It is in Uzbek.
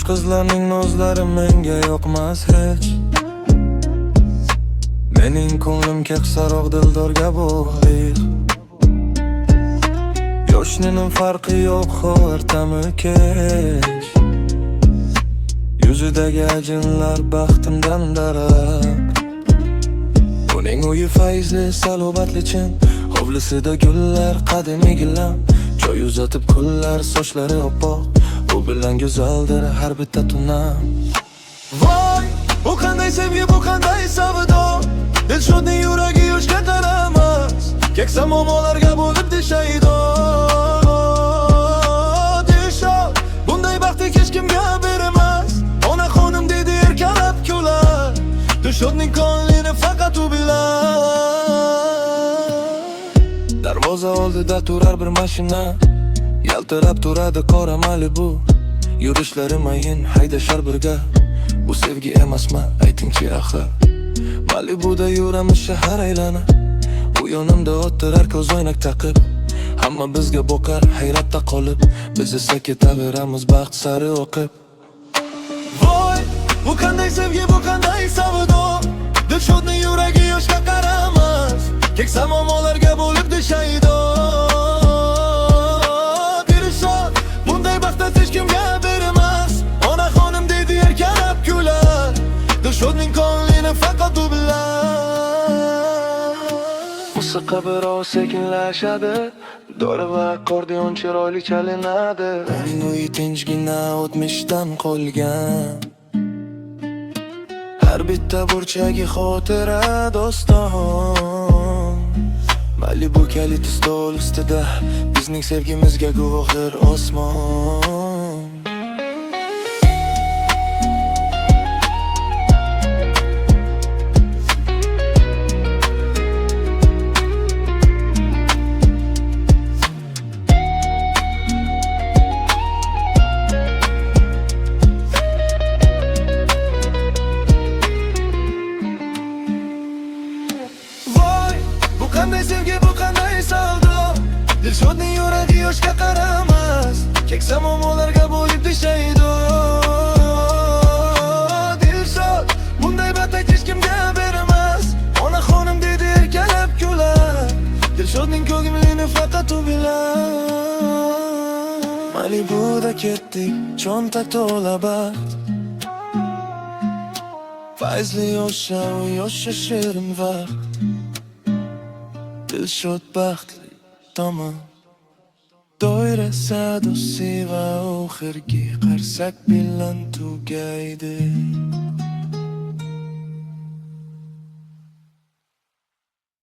Yosh qizlarning nozlari menga yoqmas hech. Mening ko'nglim keksaroq dildorga bog'liq. Yoshning farqi yo'q, o'rtami kech. Yuzidagi ajinlar baxtimdan darak. Uning uyi fayzli, salobatli chin. Hovlisida gullar, qadimiy gilam. Joy uzatib kullar, sochlari oppoq. U bilan go'zaldir har bitta tunam. Voy, bu qanday sevgi, bu qanday savdo. Dilshodning yuragi yoshga qaramas. Keksa momolarga bo'libdi shaydo. Dilshod, bunday baxtni hech kimga bermas. Ona xonim dedi erkalab kular. Dilshodning ko'nglini faqat u bilar. Darvoza oldida turar bir mashina. Yaltirab turadi qora Malibu. Yurishlari mayin, haydashar birga. Bu sevgi emasmi, aytingchi axir. Malibuda yuramiz shahar aylanib. U yonimda o'tirar ko'zoynak taqib. Hamma bizga boqar hayratda qolib. Biz esa ketaveramiz baxt sari o'qib. Voy, bu qanday sevgi, bu qanday savdo. Dilshodning yuragi yoshga qaramas. Keksa momolarga bo'libdi shaydo. Dilshodning ko'nglini faqat u bilar. Musiqa biroz sekinlashadi. Dori va akordeon chiroyli chalinadi. Uning uyi tinchgina o'tmishdan qolgan. Har bitta burchagi xotira doston. Malibu kaliti stol ustida. Bizning sevgimizga guvohdir osmon. Qanday sevgi, bu qanday savdo. Dilshodning yuragi yoshga qaramas. Keksa momolarga bo'libdi shaydo. Dilshod, bunday baxt hech kimga bermas. Ona xonim dedi erkalab kular. Dilshodning ko'nglini faqat u bilar. Malibuda ketdik, cho'ntak to'la baxt. Fayzli yoshcha, u yoshcha shirin vaqt. Dilshod baxtli tomon. Doira sadosi va oxirgi qarsak bilan tugaydi.